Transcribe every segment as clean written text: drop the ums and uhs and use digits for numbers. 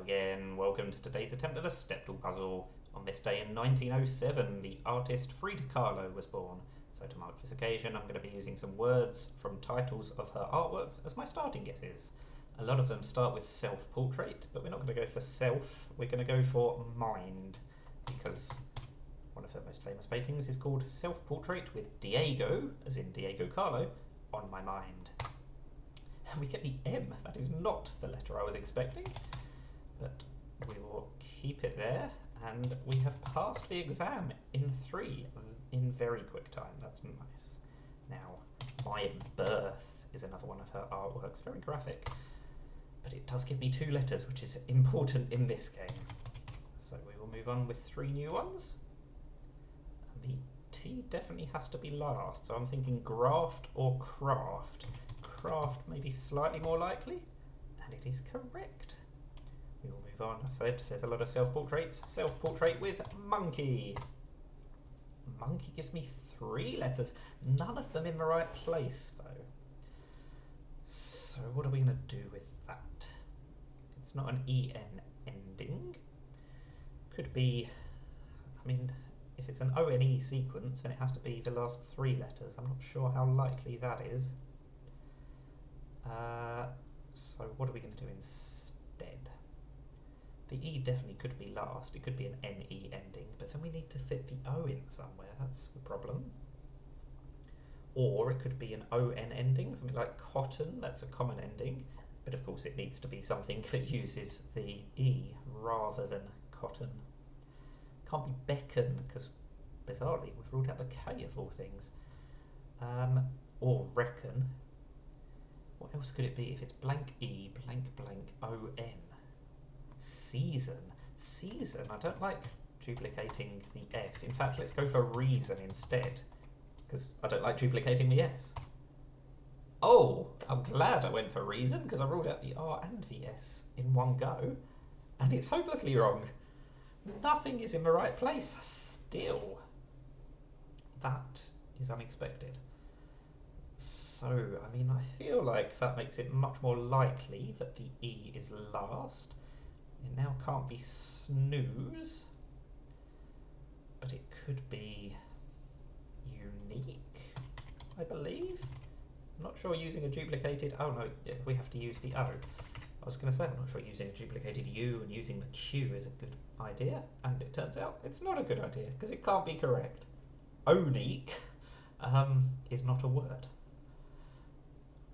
again. Welcome to today's attempt of a Stepdle puzzle. On this day in 1907, the artist FRIDA KAHLO was born. So to mark this occasion, I'm going to be using some words from titles of her artworks as my starting guesses. A lot of them start with self-portrait, but we're not going to go for self, we're going to go for mind, because one of her most famous paintings is called Self-Portrait with Diego, as in Diego Kahlo, on my mind. And we get the M. That is not the letter I was expecting, but we will keep it there, and we have passed the exam in 3 in very quick time. That's nice. Now, my birth is another one of her artworks, very graphic, but it does give me 2 letters, which is important in this game. So we will move on with 3 new ones. And the T definitely has to be last, so I'm thinking graft or craft. Craft may be slightly more likely, and it is correct. We will move on. I said there's a lot of self-portraits. Self-portrait with monkey. Monkey gives me 3 letters, none of them in the right place though. So what are we going to do with that? It's not an EN ending. Could be, I mean, if it's an ONE sequence, then it has to be the last 3 letters. I'm not sure how likely that is. So what are we going to do instead? The E definitely could be last. It could be an NE ending, but then we need to fit the O in somewhere. That's the problem. Or it could be an ON ending, something like cotton. That's a common ending, but of course it needs to be something that uses the E rather than cotton. Can't be beckon, because bizarrely we've ruled out the K of all things. Or reckon. What else could it be if it's blank E, blank, blank, O-N? Season. Season. I don't like duplicating the S. In fact, let's go for reason instead, because I don't like duplicating the S. Oh, I'm glad I went for reason, because I ruled out the R and the S in one go, and it's hopelessly wrong. Nothing is in the right place still. That is unexpected. So, I mean, I feel like that makes it much more likely that the E is last. It now can't be snooze, but it could be unique, I believe. I'm not sure using a duplicated, oh no, we have to use the O. I was going to say, I'm not sure using a duplicated U and using the Q is a good idea, and it turns out it's not a good idea, because it can't be correct. Onique is not a word.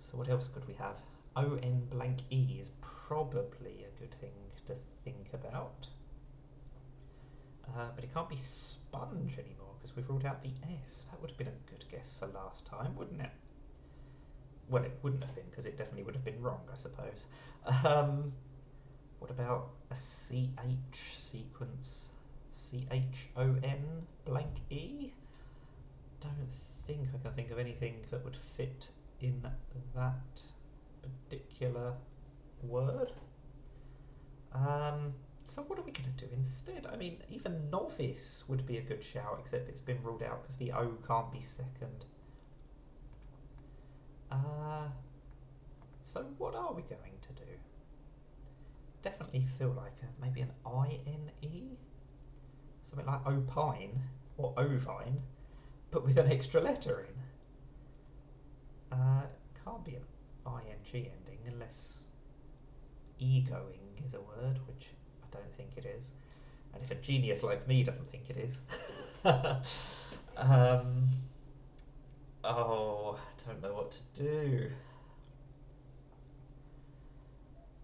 So what else could we have? ON blank E is probably a good thing to think about. But it can't be sponge anymore, because we've ruled out the S. That would have been a good guess for last time, wouldn't it? Well, it wouldn't have been, because it definitely would have been wrong, I suppose. What about a CH sequence? CHON blank E? Don't think I can think of anything that would fit in that particular word. So what are we going to do instead? I mean, even novice would be a good shout, except it's been ruled out because the O can't be second. So what are we going to do? Definitely feel like maybe an INE? Something like opine or ovine, but with an extra letter in. Can't be an ING ending unless egoing is a word, which I don't think it is. And if a genius like me doesn't think it is. Oh, I don't know what to do.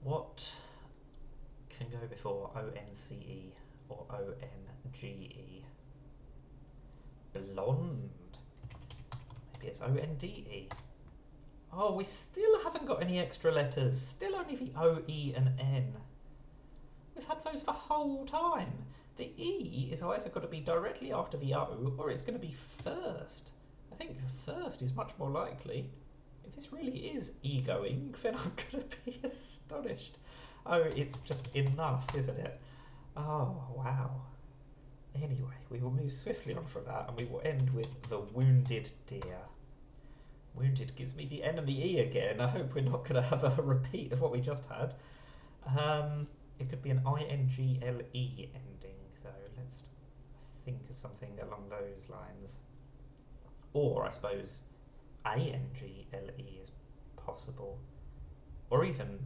What can go before ONCE or ONGE? Blonde. Maybe it's ONDE. Oh, we still haven't got any extra letters. Still only the O, E and N. We've had those the whole time. The E is either got to be directly after the O, or it's going to be first. I think first is much more likely. If this really is egoing, then I'm going to be astonished. Oh, it's just enough, isn't it? Oh, wow. Anyway, we will move swiftly on from that, and we will end with the wounded deer. Wounded gives me the N and the E again. I hope we're not going to have a repeat of what we just had. It could be an INGLE ending, though. Let's think of something along those lines. Or, I suppose, ANGLE is possible. Or even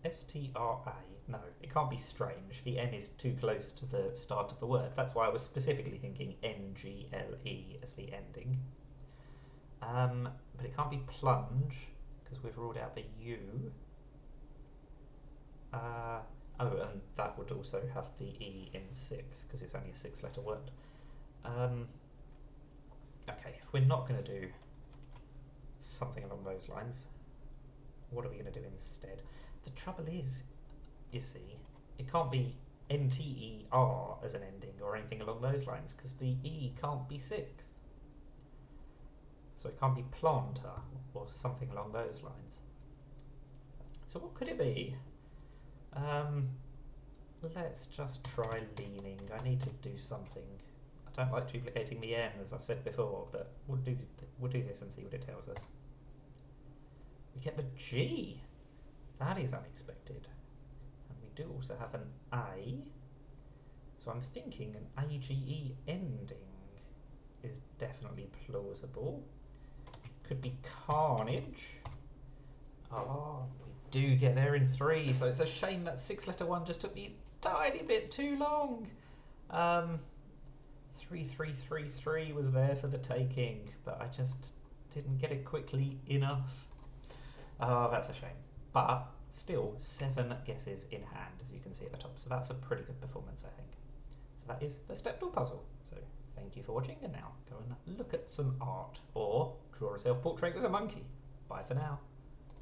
STRA. No, it can't be strange. The N is too close to the start of the word. That's why I was specifically thinking NGLE as the ending. But it can't be plunge, because we've ruled out the U. And that would also have the E in sixth, because it's only a 6-letter word. Okay, if we're not going to do something along those lines, what are we going to do instead? The trouble is, you see, it can't be NTER as an ending or anything along those lines, because the E can't be sixth. So it can't be planter or something along those lines. So what could it be? Let's just try leaning. I need to do something. I don't like duplicating the N, as I've said before, but we'll do this and see what it tells us. We get the G. That is unexpected. And we do also have an A. So I'm thinking an AGE ending is definitely plausible. Could be carnage. Oh, we do get there in 3, so it's a shame that 6-letter one just took me a tiny bit too long. 3333 was there for the taking, but I just didn't get it quickly enough. Oh, that's a shame. But still, 7 guesses in hand, as you can see at the top. So that's a pretty good performance, I think. So that is the Stepdle puzzle. So thank you for watching, and now go and look at some art or draw a self-portrait with a monkey. Bye for now.